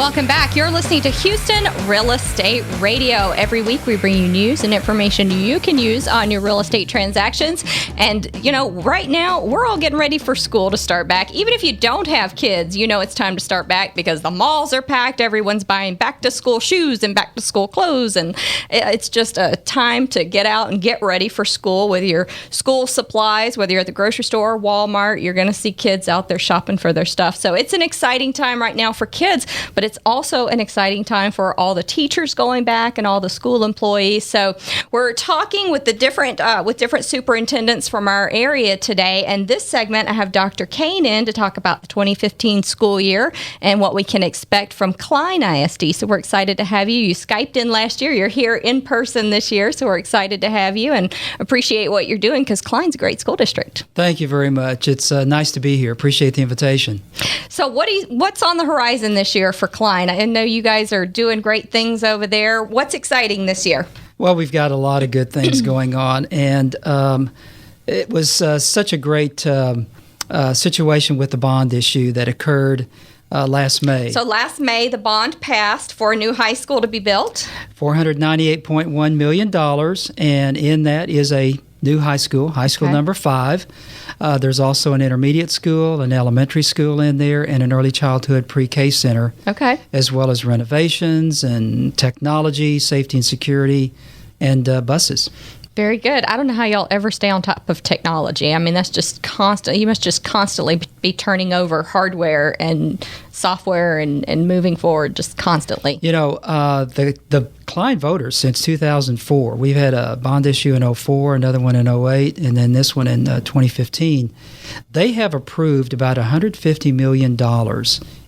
Welcome back. You're listening to Houston Real Estate Radio. Every week we bring you news and information you can use on your real estate transactions. And, right now we're all getting ready for school to start back. Even if you don't have kids, it's time to start back because the malls are packed. Everyone's buying back to school shoes and back to school clothes. And it's just a time to get out and get ready for school with your school supplies. Whether you're at the grocery store, Walmart, you're going to see kids out there shopping for their stuff. So it's an exciting time right now for kids, but it's also an exciting time for all the teachers going back and all the school employees. So we're talking with the different superintendents from our area today. And this segment, I have Dr. Cain in to talk about the 2015 school year and what we can expect from Klein ISD. So we're excited to have you. You Skyped in last year. You're here in person this year. So we're excited to have you and appreciate what you're doing because Klein's a great school district. Thank you very much. It's nice to be here. Appreciate the invitation. So what's on the horizon this year for Klein? I know you guys are doing great things over there. What's exciting this year? Well, we've got a lot of good things going on, and it was such a great situation with the bond issue that occurred last May. So last May, the bond passed for a new high school to be built. $498.1 million, and in that is a new high school Okay. number 5. There's also an intermediate school, an elementary school in there, and an early childhood pre-K center. Okay. As well as renovations and technology, safety and security, and buses. Very good. I don't know how y'all ever stay on top of technology. I mean, that's just constant. You must just constantly be turning over hardware and software and moving forward just constantly. The Klein voters since 2004, we've had a bond issue in 2004, another one in 2008, and then this one in 2015. They have approved about $150 million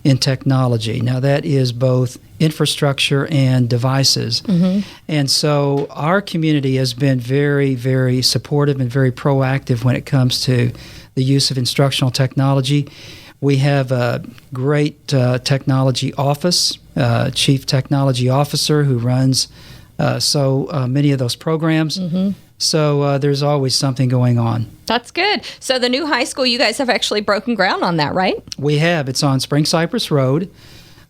in technology. Now, that is both infrastructure and devices. Mm-hmm. And so our community has been very, very supportive and very proactive when it comes to the use of instructional technology. We have a great technology office, chief technology officer who runs many of those programs. Mm-hmm. So there's always something going on. That's good. So the new high school, you guys have actually broken ground on that, right? We have. It's on Spring Cypress Road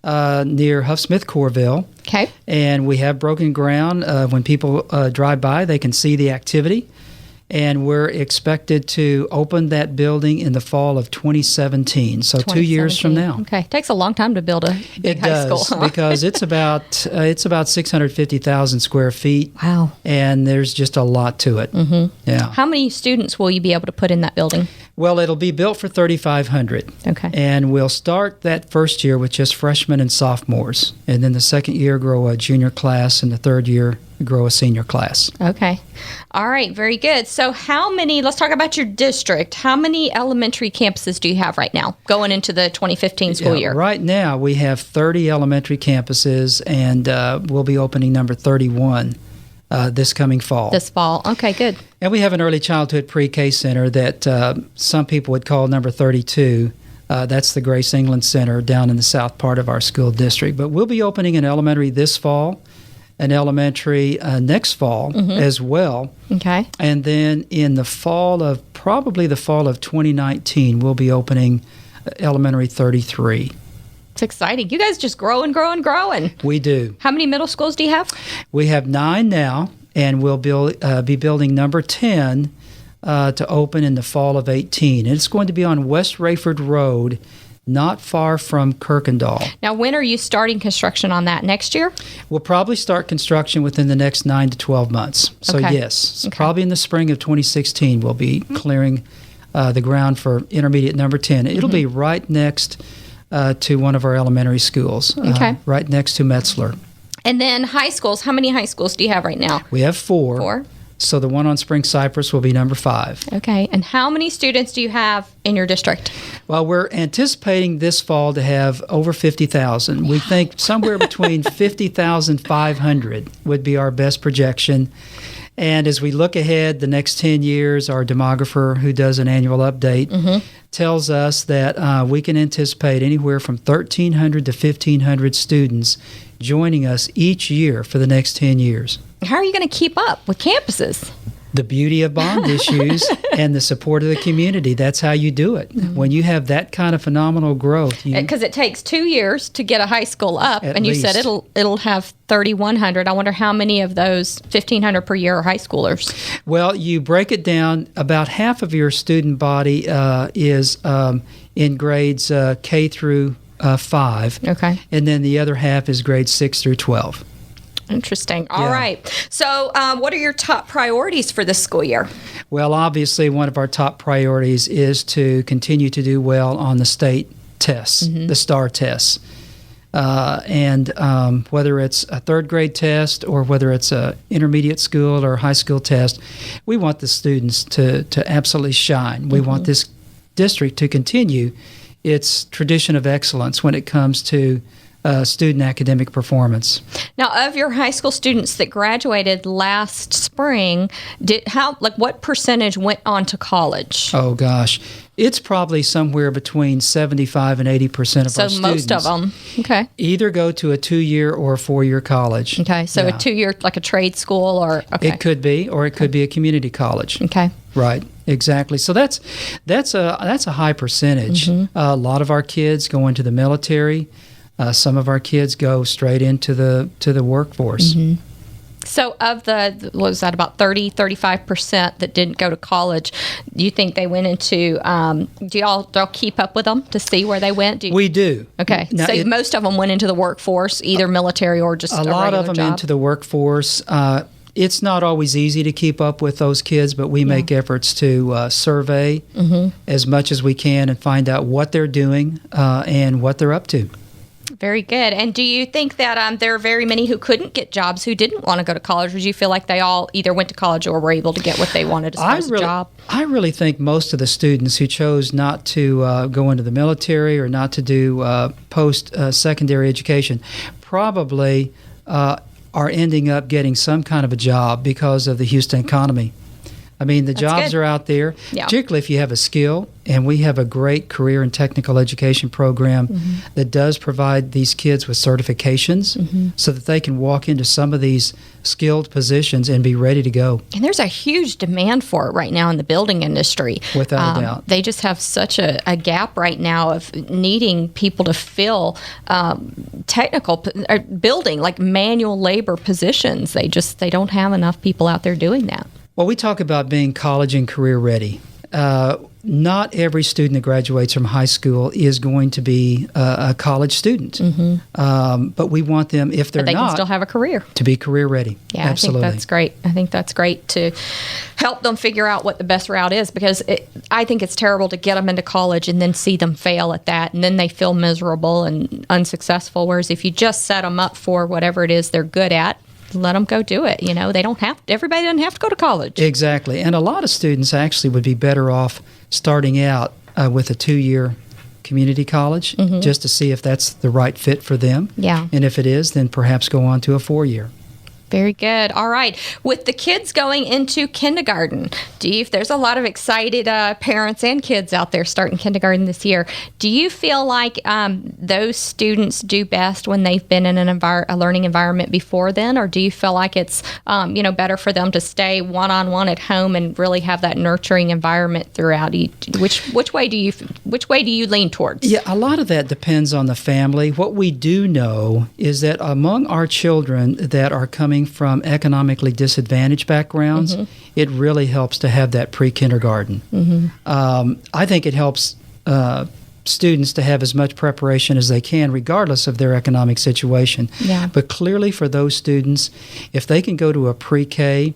near Huffsmith Corville. Okay. And we have broken ground. When people drive by, they can see the activity. And we're expected to open that building in the fall of 2017, so 2 years from now. Okay, it takes a long time to build a big high school. It does, because it's about 650,000 square feet. Wow. And there's just a lot to it. Mm-hmm. Yeah. How many students will you be able to put in that building? Well, it'll be built for 3,500. Okay. And we'll start that first year with just freshmen and sophomores. And then the second year, grow a junior class, and the third year, grow a senior class. Okay. All right. Very good. So let's talk about your district. How many elementary campuses do you have right now going into the 2015 school year? Right now, we have 30 elementary campuses, and we'll be opening number 31 this coming fall. This fall. Okay, good. And we have an early childhood pre-K center that some people would call number 32. That's the Grace England Center down in the south part of our school district. But we'll be opening an elementary this fall, an elementary next fall as well. Okay. And then in the fall of 2019, we'll be opening elementary 33. It's exciting. You guys just grow and grow and growing. We do. How many middle schools do you have? We have 9 now, and we'll be building number 10 to open in the fall of 18. And it's going to be on West Rayford Road, not far from Kirkendall. Now, when are you starting construction on that? Next year? We'll probably start construction within the next 9 to 12 months. So, Okay. yes, probably in the spring of 2016, we'll be clearing the ground for intermediate number 10. It'll be right next to one of our elementary schools, right next to Metzler. And then high schools. How many high schools do you have right now? We have 4. 4. So the one on Spring Cypress will be number 5. Okay. And how many students do you have in your district? Well, we're anticipating this fall to have over 50,000. We think somewhere between 50,500 would be our best projection. And as we look ahead the next 10 years, our demographer, who does an annual update, tells us that we can anticipate anywhere from 1,300 to 1,500 students joining us each year for the next 10 years. How are you going to keep up with campuses? the beauty of bond issues and the support of the community. That's how you do it. When you have that kind of phenomenal growth. Because it takes 2 years to get a high school up, and you said it'll have 3,100. I wonder how many of those 1,500 per year are high schoolers. Well, you break it down. About half of your student body is in grades K through 5. Okay. And then the other half is grades 6 through 12. Interesting. All right. So what are your top priorities for this school year? Well, obviously, one of our top priorities is to continue to do well on the state tests, the STAR tests. And whether it's a third grade test or whether it's a intermediate school or high school test, we want the students to absolutely shine. We want this district to continue its tradition of excellence when it comes to student academic performance. Now, of your high school students that graduated last spring, what percentage went on to college? Oh gosh, it's probably somewhere between 75 and 80% of our students. So most of them, okay, either go to a 2-year or a 4-year college. Okay, so a 2-year, like a trade school, or okay. It could be, or it could be a community college. Okay, right, exactly. So that's a high percentage. A lot of our kids go into the military. Some of our kids go straight into the workforce. So of what was that, about 35% that didn't go to college, do you think they went into, do y'all keep up with them to see where they went? We do. Okay. Now, so most of them went into the workforce, either military or just a lot of them job? into the workforce. It's not always easy to keep up with those kids, but we make efforts to survey as much as we can and find out what they're doing and what they're up to. Very good. And do you think that there are very many who couldn't get jobs who didn't want to go to college, or do you feel like they all either went to college or were able to get what they wanted as far as a job? I really think most of the students who chose not to go into the military or not to do post-secondary education probably are ending up getting some kind of a job because of the Houston economy. I mean, the jobs are out there, particularly if you have a skill, and we have a great career and technical education program that does provide these kids with certifications so that they can walk into some of these skilled positions and be ready to go. And there's a huge demand for it right now in the building industry. Without a doubt. They just have such a gap right now of needing people to fill technical building, like manual labor positions. They don't have enough people out there doing that. Well, we talk about being college and career ready. Not every student that graduates from high school is going to be a college student. But we want them, if they're not, they not, can still have a career. To be career ready. Yeah, absolutely. I think that's great. I think that's great to help them figure out what the best route is, because I think it's terrible to get them into college and then see them fail at that, and then they feel miserable and unsuccessful. Whereas if you just set them up for whatever it is they're good at, let them go do it. They don't have to, everybody doesn't have to go to college. Exactly. And a lot of students actually would be better off starting out with a 2-year community college just to see if that's the right fit for them. Yeah. And if it is, then perhaps go on to a 4-year. Very good. All right. With the kids going into kindergarten, there's a lot of excited parents and kids out there starting kindergarten this year. Do you feel like those students do best when they've been in a learning environment before then, or do you feel like it's better for them to stay one-on-one at home and really have that nurturing environment throughout? Which way do you lean towards? Yeah, a lot of that depends on the family. What we do know is that among our children that are coming from economically disadvantaged backgrounds, it really helps to have that pre-kindergarten. I think it helps students to have as much preparation as they can, regardless of their economic situation. Yeah. But clearly for those students, if they can go to a pre-K,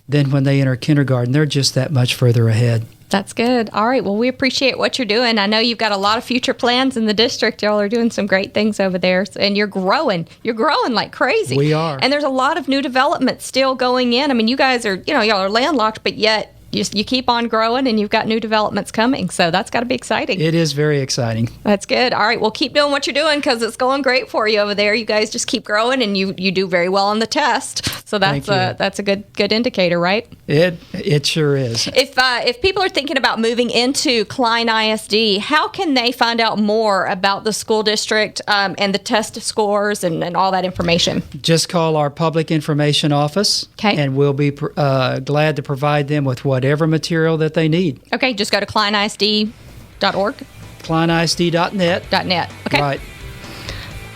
then when they enter kindergarten, they're just that much further ahead. That's good. All right. Well, we appreciate what you're doing. I know you've got a lot of future plans in the district. Y'all are doing some great things over there, and you're growing. You're growing like crazy. We are. And there's a lot of new development still going in. I mean, you guys are, y'all are landlocked, but yet you keep on growing, and you've got new developments coming. So that's got to be exciting. It is very exciting. That's good. All right. Well, keep doing what you're doing because it's going great for you over there. You guys just keep growing, and you do very well on the test. So that's a good indicator, right? It sure is. If people are thinking about moving into Klein ISD, how can they find out more about the school district and the test scores and all that information? Just call our public information office, and we'll be glad to provide them with whatever material that they need. Okay, just go to kleinisd.org. KleinISD.net. .net. Okay. Right.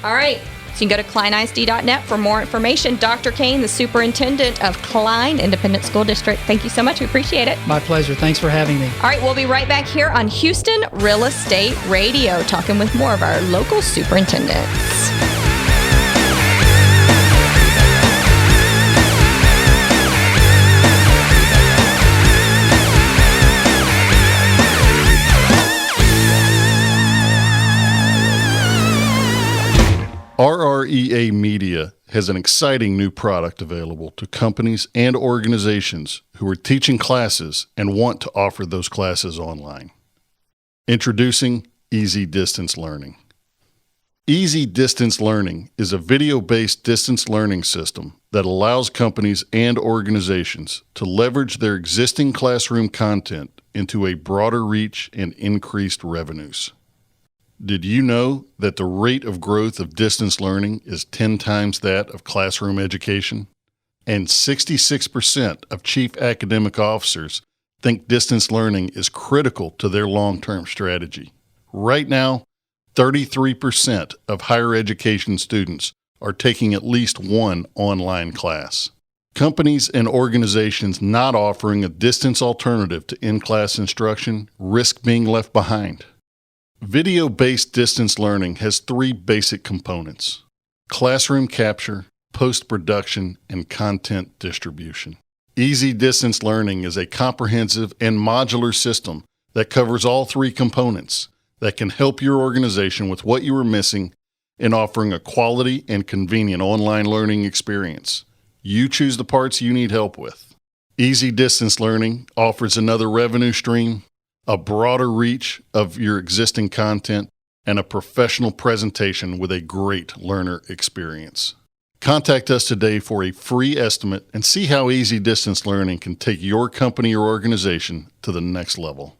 All right. So you can go to kleinisd.net for more information. Dr. Cain, the superintendent of Klein Independent School District, thank you so much. We appreciate it. My pleasure. Thanks for having me. All right, we'll be right back here on Houston Real Estate Radio, talking with more of our local superintendents. RREA Media has an exciting new product available to companies and organizations who are teaching classes and want to offer those classes online. Introducing Easy Distance Learning. Easy Distance Learning is a video-based distance learning system that allows companies and organizations to leverage their existing classroom content into a broader reach and increased revenues. Did you know that the rate of growth of distance learning is 10 times that of classroom education? And 66% of chief academic officers think distance learning is critical to their long-term strategy. Right now, 33% of higher education students are taking at least one online class. Companies and organizations not offering a distance alternative to in-class instruction risk being left behind. Video-based distance learning has three basic components: classroom capture, post-production, and content distribution. Easy Distance Learning is a comprehensive and modular system that covers all three components that can help your organization with what you are missing in offering a quality and convenient online learning experience. You choose the parts you need help with. Easy Distance Learning offers another revenue stream, a broader reach of your existing content, and a professional presentation with a great learner experience. Contact us today for a free estimate and see how Easy Distance Learning can take your company or organization to the next level.